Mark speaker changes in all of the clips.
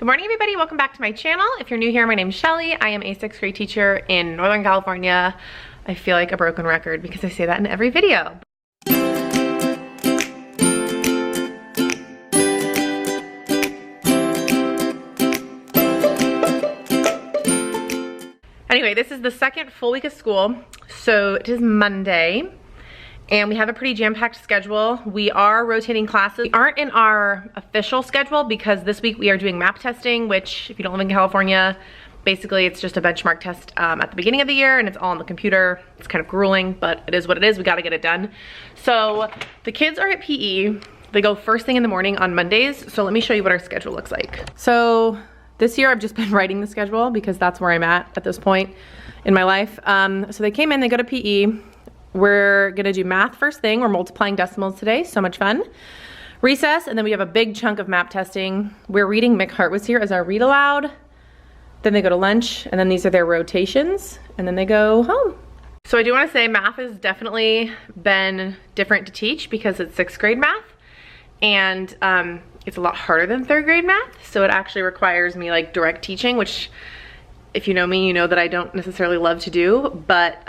Speaker 1: Good morning, everybody. Welcome back to my channel. If you're new here, my name's Shelly. I am a 6th grade teacher in Northern California. I feel like a broken record because I say that in every video. Anyway, this is the second full week of school. So it is Monday. And we have a pretty jam-packed schedule. We are rotating classes. We aren't in our official schedule because this week we are doing map testing, which if you don't live in California, basically it's just a benchmark test at the beginning of the year and it's all on the computer. It's kind of grueling, but it is what it is. We gotta get it done. So the kids are at PE. They go first thing in the morning on Mondays. So let me show you what our schedule looks like. So this year I've just been writing the schedule because that's where I'm at this point in my life. So they came in, they go to PE. We're gonna do math first thing. We're multiplying decimals today, so much fun. Recess, and then we have a big chunk of map testing. We're reading, Mick Hart was here as our read aloud. Then they go to lunch, and then these are their rotations, and then they go home. So I do wanna say math has definitely been different to teach because it's 6th grade math, and it's a lot harder than 3rd grade math, so it actually requires me like direct teaching, which if you know me, you know that I don't necessarily love to do, but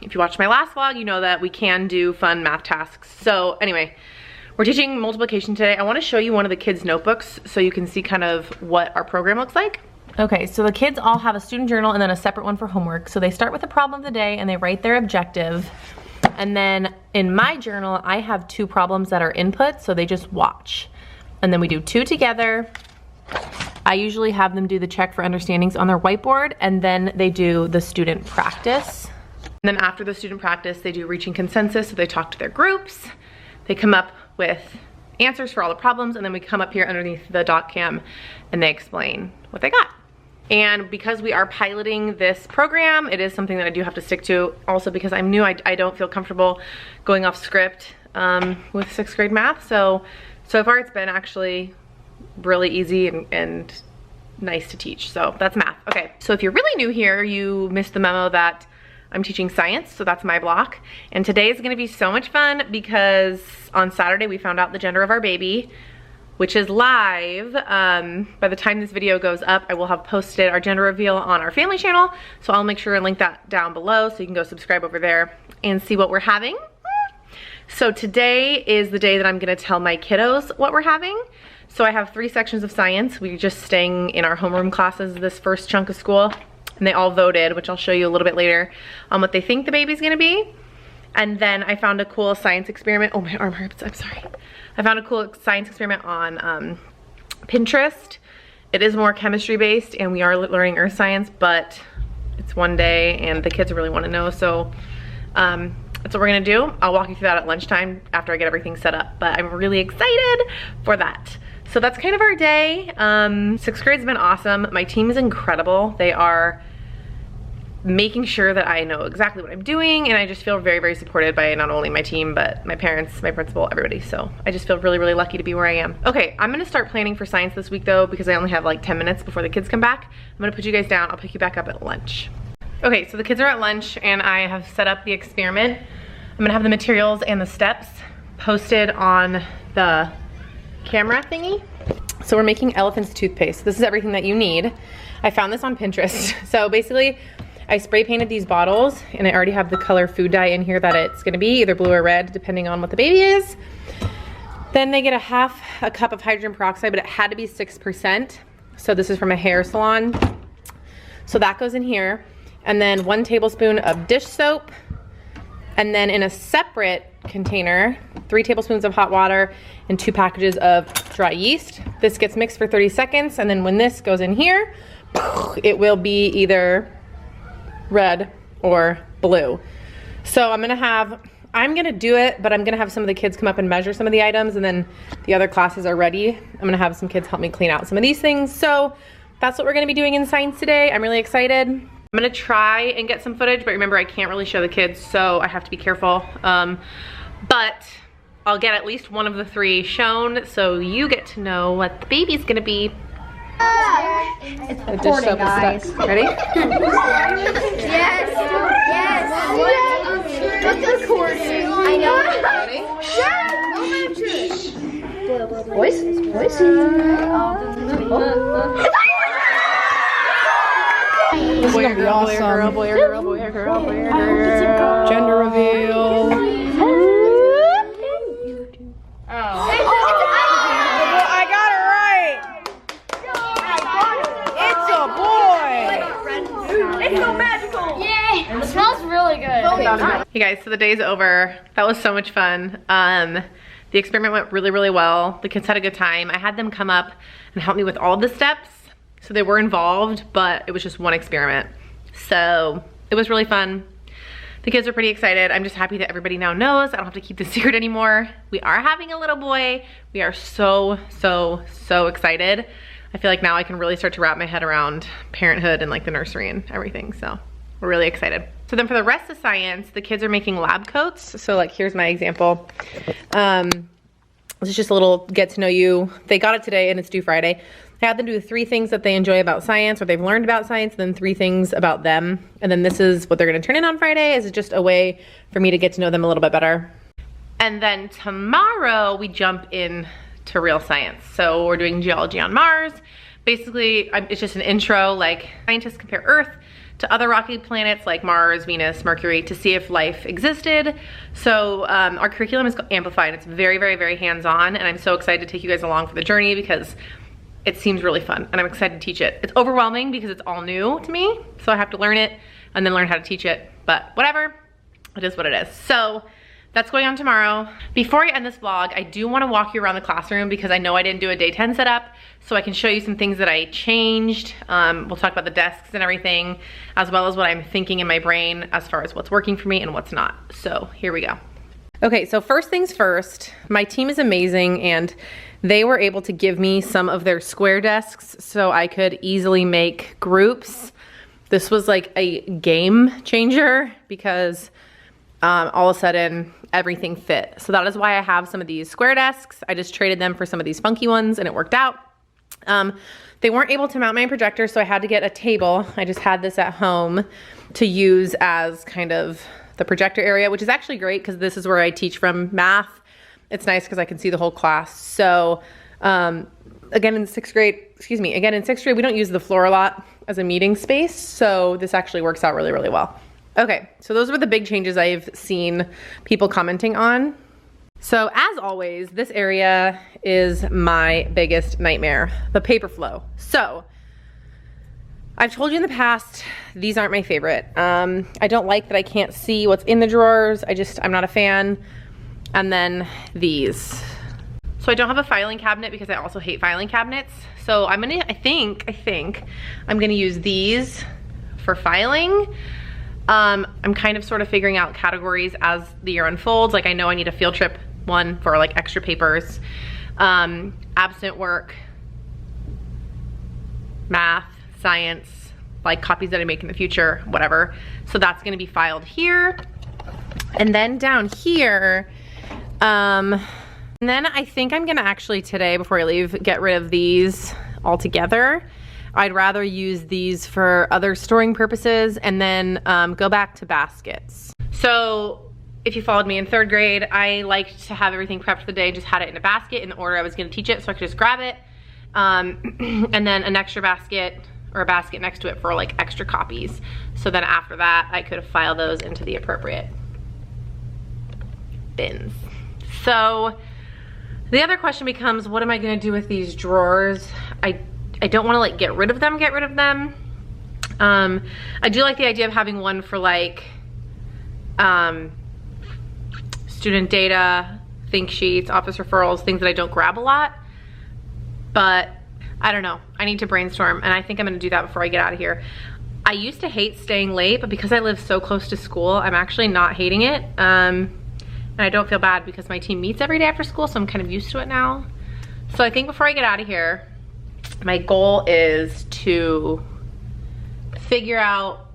Speaker 1: if you watched my last vlog, you know that we can do fun math tasks. So anyway, we're teaching multiplication today. I wanna show you one of the kids' notebooks so you can see kind of what our program looks like. Okay, so the kids all have a student journal and then a separate one for homework. So they start with the problem of the day and they write their objective. And then in my journal, I have 2 problems that are input, so they just watch. And then we do 2 together. I usually have them do the check for understandings on their whiteboard, and then they do the student practice. And then after the student practice, they do reaching consensus, so they talk to their groups. They come up with answers for all the problems, and then we come up here underneath the doc cam and they explain what they got. And because we are piloting this program, it is something that I do have to stick to. Also because I'm new, I don't feel comfortable going off script with 6th grade math. So far it's been actually really easy and nice to teach. So that's math. Okay, so if you're really new here, you missed the memo that I'm teaching science, so that's my block. And today is gonna be so much fun because on Saturday we found out the gender of our baby, which is live. By the time this video goes up, I will have posted our gender reveal on our family channel, so I'll make sure and link that down below so you can go subscribe over there and see what we're having. So today is the day that I'm gonna tell my kiddos what we're having. So I have 3 sections of science. We're just staying in our homeroom classes this first chunk of school, and they all voted, which I'll show you a little bit later, on what they think the baby's gonna be. And then I found a cool science experiment. Oh, my arm hurts, I'm sorry. I found a cool science experiment on Pinterest. It is more chemistry based and we are learning earth science, but it's one day and the kids really wanna know, so that's what we're gonna do. I'll walk you through that at lunchtime after I get everything set up, but I'm really excited for that. So that's kind of our day. 6th grade's been awesome. My team is incredible. They are making sure that I know exactly what I'm doing, and I just feel very, very supported by not only my team, but my parents, my principal, everybody. So I just feel really, really lucky to be where I am. Okay, I'm gonna start planning for science this week though, because I only have like 10 minutes before the kids come back. I'm gonna put you guys down. I'll pick you back up at lunch. Okay, so the kids are at lunch and I have set up the experiment. I'm gonna have the materials and the steps posted on the camera thingy. So we're making elephant's toothpaste. This is everything that you need. I found this on Pinterest. So basically, I spray painted these bottles and I already have the color food dye in here that it's gonna be, either blue or red, depending on what the baby is. Then they get a cup of hydrogen peroxide, but it had to be 6%. So this is from a hair salon. So that goes in here. And then 1 tablespoon of dish soap. And then in a separate container, 3 tablespoons of hot water and 2 packages of dry yeast. This gets mixed for 30 seconds. And then when this goes in here, it will be either red or blue. So I'm gonna do it, but I'm gonna have some of the kids come up and measure some of the items, and then the other classes are ready. I'm gonna have some kids help me clean out some of these things. So that's what we're gonna be doing in science today. I'm really excited. I'm gonna try and get some footage, but remember I can't really show the kids, so I have to be careful. But I'll get at least one of the 3 shown, so you get to know what the baby's gonna be.
Speaker 2: It's recording, guys.
Speaker 1: Ready?
Speaker 2: Yes. It's recording. I know. Ready? Voice.
Speaker 3: This is gonna be awesome.
Speaker 1: Boy or girl, boy or girl, boy or girl.
Speaker 3: Gender reveal. I got it right. It's a boy.
Speaker 2: It's so magical. Yay! It smells really good.
Speaker 1: Hey guys, so the day's over. That was so much fun. The experiment went really, really well. The kids had a good time. I had them come up and help me with all of the steps. So they were involved, but it was just one experiment. So it was really fun. The kids are pretty excited. I'm just happy that everybody now knows. I don't have to keep this secret anymore. We are having a little boy. We are so, so, so excited. I feel like now I can really start to wrap my head around parenthood and like the nursery and everything. So we're really excited. So then for the rest of science, the kids are making lab coats. So like, here's my example. This is just a little get to know you. They got it today and it's due Friday. I had them do 3 things that they enjoy about science or they've learned about science, and then 3 things about them. And then this is what they're gonna turn in on Friday. Is just a way for me to get to know them a little bit better. And then tomorrow we jump in to real science. So we're doing geology on Mars. Basically, it's just an intro, like scientists compare Earth to other rocky planets like Mars, Venus, Mercury to see if life existed. So our curriculum is amplified. It's very, very, very hands-on, and I'm so excited to take you guys along for the journey because it seems really fun and I'm excited to teach it. It's overwhelming because it's all new to me, so I have to learn it and then learn how to teach it, but whatever, it is what it is. So that's going on tomorrow. Before I end this vlog, I do want to walk you around the classroom because I know I didn't do a day 10 setup, so I can show you some things that I changed. We'll talk about the desks and everything, as well as what I'm thinking in my brain as far as what's working for me and what's not. So here we go. Okay, so first things first, my team is amazing and they were able to give me some of their square desks so I could easily make groups. This was like a game changer because all of a sudden everything fit. So that is why I have some of these square desks. I just traded them for some of these funky ones and it worked out. They weren't able to mount my projector, so I had to get a table. I just had this at home to use as kind of the projector area, which is actually great because this is where I teach from math. It's nice because I can see the whole class. So again in sixth grade, we don't use the floor a lot as a meeting space. So this actually works out really, really well. Okay, so those were the big changes I've seen people commenting on. So as always, this area is my biggest nightmare, the paper flow. So I've told you in the past, these aren't my favorite. I don't like that I can't see what's in the drawers. I'm not a fan. And then these. So I don't have a filing cabinet because I also hate filing cabinets. So I think I'm gonna use these for filing. I'm kind of sort of figuring out categories as the year unfolds. Like I know I need a field trip one for like extra papers, absent work, math, science, like copies that I make in the future, whatever. So that's gonna be filed here. And then down here, and then I think I'm gonna actually today, before I leave, get rid of these altogether. I'd rather use these for other storing purposes and then go back to baskets. So if you followed me in 3rd grade, I liked to have everything prepped for the day, just had it in a basket in the order I was gonna teach it so I could just grab it. And then an extra basket or a basket next to it for like extra copies. So then after that, I could file those into the appropriate bins. So the other question becomes, what am I gonna do with these drawers? I don't wanna like get rid of them. I do like the idea of having one for like student data, think sheets, office referrals, things that I don't grab a lot. But I don't know, I need to brainstorm and I think I'm gonna do that before I get out of here. I used to hate staying late, but because I live so close to school, I'm actually not hating it. And I don't feel bad because my team meets every day after school, so I'm kind of used to it now. So I think before I get out of here, my goal is to figure out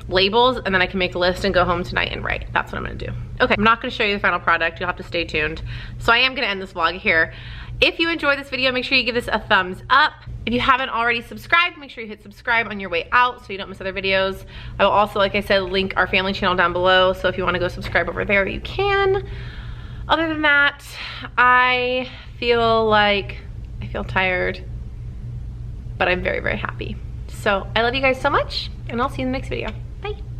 Speaker 1: labels and then I can make a list and go home tonight and write. That's what I'm gonna do. Okay, I'm not gonna show you the final product. You'll have to stay tuned. So I am gonna end this vlog here. If you enjoyed this video, make sure you give this a thumbs up. If you haven't already subscribed, make sure you hit subscribe on your way out so you don't miss other videos. I will also, like I said, link our family channel down below. So if you wanna go subscribe over there, you can. Other than that, I feel tired, but I'm very, very happy. So I love you guys so much, and I'll see you in the next video. Bye.